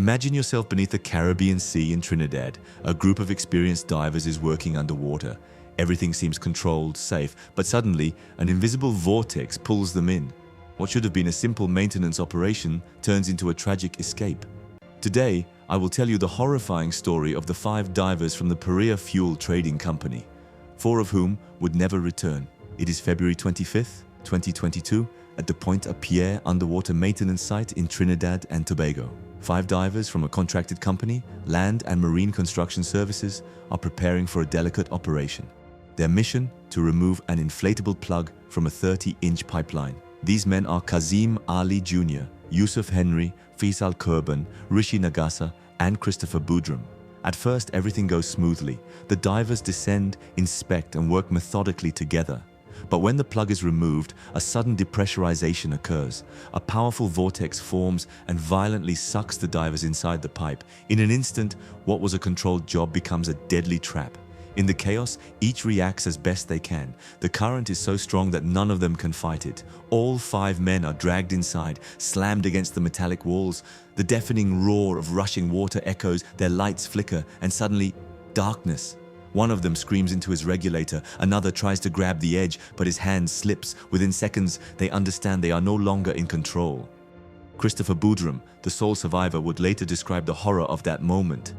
Imagine yourself beneath the Caribbean Sea in Trinidad. A group of experienced divers is working underwater. Everything seems controlled, safe, but suddenly an invisible vortex pulls them in. What should have been a simple maintenance operation turns into a tragic escape. Today, I will tell you the horrifying story of the 5 divers from the Perea Fuel Trading Company, 4 of whom would never return. It is February 25th, 2022, at the Pointe-à-Pierre underwater maintenance site in Trinidad and Tobago. 5 divers from a contracted company, Land and Marine Construction Services, are preparing for a delicate operation. Their mission: to remove an inflatable plug from a 30-inch pipeline. These men are Kazim Ali Jr., Yusuf Henry, Faisal Kurban, Rishi Nagasa, and Christopher Boudram. At first, everything goes smoothly. The divers descend, inspect, and work methodically together. But when the plug is removed, a sudden depressurization occurs. A powerful vortex forms and violently sucks the divers inside the pipe. In an instant, what was a controlled job becomes a deadly trap. In the chaos, each reacts as best they can. The current is so strong that none of them can fight it. All 5 men are dragged inside, slammed against the metallic walls. The deafening roar of rushing water echoes, their lights flicker, and suddenly, darkness. One of them screams into his regulator, another tries to grab the edge, but his hand slips. Within seconds, they understand they are no longer in control. Christopher Boudram, the sole survivor, would later describe the horror of that moment.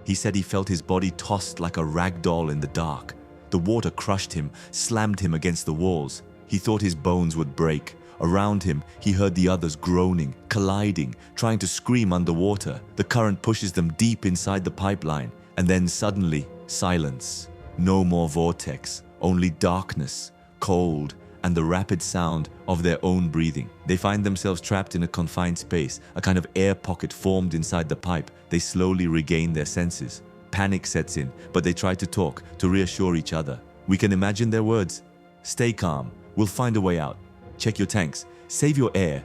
He said he felt his body tossed like a rag doll in the dark. The water crushed him, slammed him against the walls. He thought his bones would break. Around him, he heard the others groaning, colliding, trying to scream underwater. The current pushes them deep inside the pipeline, and then suddenly, silence. No more vortex, only darkness, cold, and the rapid sound of their own breathing. They find themselves trapped in a confined space, a kind of air pocket formed inside the pipe. They slowly regain their senses. Panic sets in, but they try to talk, to reassure each other. We can imagine their words. Stay calm, we'll find a way out. Check your tanks, save your air.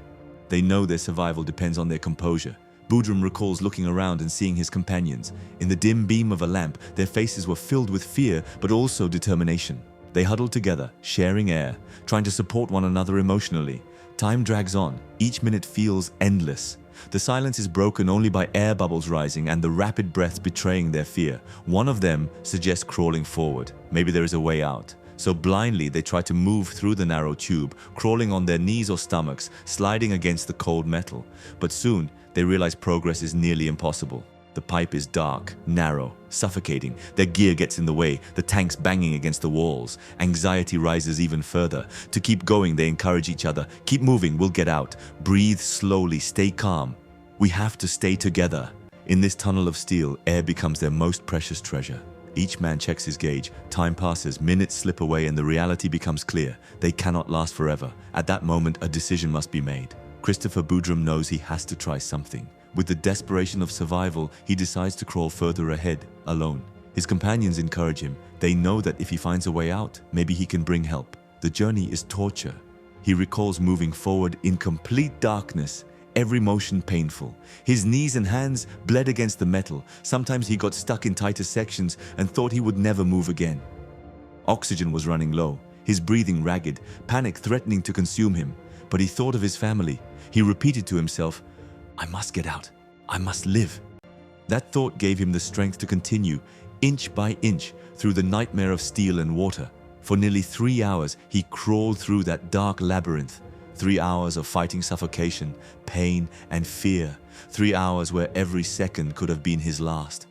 They know their survival depends on their composure. Boudram recalls looking around and seeing his companions. In the dim beam of a lamp, their faces were filled with fear, but also determination. They huddled together, sharing air, trying to support one another emotionally. Time drags on. Each minute feels endless. The silence is broken only by air bubbles rising and the rapid breaths betraying their fear. One of them suggests crawling forward. Maybe there is a way out. So blindly, they try to move through the narrow tube, crawling on their knees or stomachs, sliding against the cold metal. But soon, they realize progress is nearly impossible. The pipe is dark, narrow, suffocating. Their gear gets in the way, the tanks banging against the walls. Anxiety rises even further. To keep going, they encourage each other. Keep moving, we'll get out. Breathe slowly, stay calm. We have to stay together. In this tunnel of steel, air becomes their most precious treasure. Each man checks his gauge. Time passes, minutes slip away, and the reality becomes clear. They cannot last forever. At that moment, a decision must be made. Christopher Boudram knows he has to try something. With the desperation of survival, he decides to crawl further ahead, alone. His companions encourage him. They know that if he finds a way out, maybe he can bring help. The journey is torture. He recalls moving forward in complete darkness, every motion painful. His knees and hands bled against the metal. Sometimes he got stuck in tighter sections and thought he would never move again. Oxygen was running low, his breathing ragged, panic threatening to consume him. But he thought of his family. He repeated to himself, I must get out. I must live. That thought gave him the strength to continue, inch by inch, through the nightmare of steel and water. For nearly 3 hours, he crawled through that dark labyrinth. 3 hours of fighting suffocation, pain, and fear. 3 hours where every second could have been his last.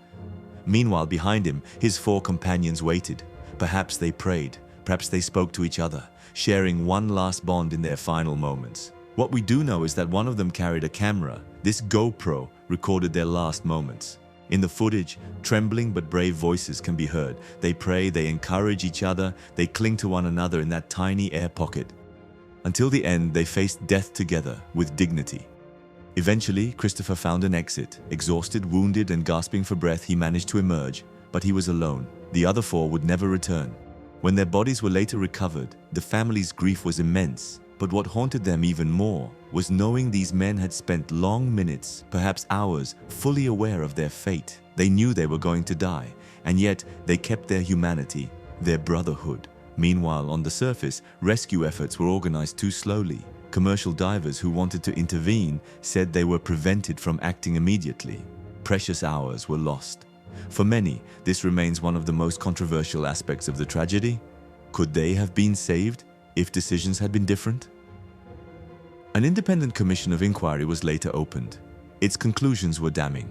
Meanwhile, behind him, his 4 companions waited. Perhaps they prayed. Perhaps they spoke to each other, sharing one last bond in their final moments. What we do know is that one of them carried a camera. This GoPro recorded their last moments. In the footage, trembling but brave voices can be heard. They pray, they encourage each other, they cling to one another in that tiny air pocket. Until the end, they faced death together with dignity. Eventually, Christopher found an exit. Exhausted, wounded, and gasping for breath, he managed to emerge, but he was alone. The other 4 would never return. When their bodies were later recovered, the family's grief was immense. But what haunted them even more was knowing these men had spent long minutes, perhaps hours, fully aware of their fate. They knew they were going to die, and yet they kept their humanity, their brotherhood. Meanwhile, on the surface, rescue efforts were organized too slowly. Commercial divers who wanted to intervene said they were prevented from acting immediately. precious hours were lost. For many, this remains one of the most controversial aspects of the tragedy. Could they have been saved if decisions had been different? An independent commission of inquiry was later opened. Its conclusions were damning.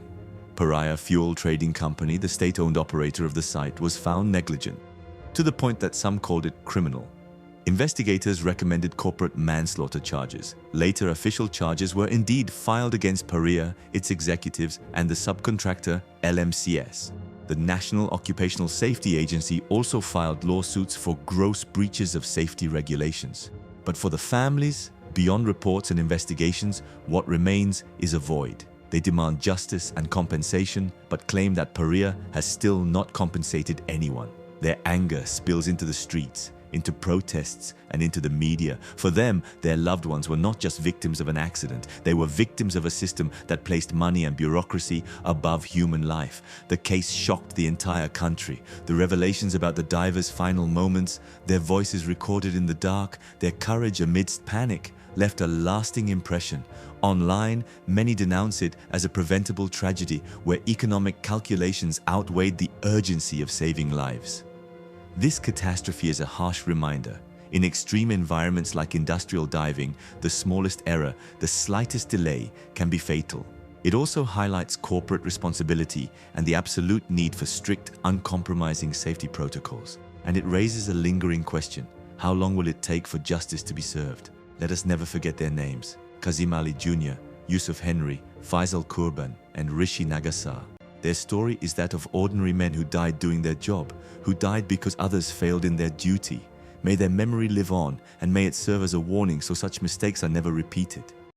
Pariah Fuel Trading Company, the state-owned operator of the site, was found negligent, to the point that some called it criminal. Investigators recommended corporate manslaughter charges. Later, official charges were indeed filed against Pariah, its executives, and the subcontractor LMCS. The National Occupational Safety Agency also filed lawsuits for gross breaches of safety regulations. But for the families, beyond reports and investigations, what remains is a void. They demand justice and compensation, but claim that Pariah has still not compensated anyone. Their anger spills into the streets, into protests, and into the media. For them, their loved ones were not just victims of an accident. They were victims of a system that placed money and bureaucracy above human life. The case shocked the entire country. The revelations about the divers' final moments, their voices recorded in the dark, their courage amidst panic, left a lasting impression. Online, many denounce it as a preventable tragedy where economic calculations outweighed the urgency of saving lives. This catastrophe is a harsh reminder. In extreme environments like industrial diving, the smallest error, the slightest delay can be fatal. It also highlights corporate responsibility and the absolute need for strict, uncompromising safety protocols. And it raises a lingering question: how long will it take for justice to be served? Let us never forget their names: Kazim Ali Jr., Yusuf Henry, Faisal Kurban, and Rishi Nagasar. Their story is that of ordinary men who died doing their job, who died because others failed in their duty. May their memory live on, and may it serve as a warning so such mistakes are never repeated.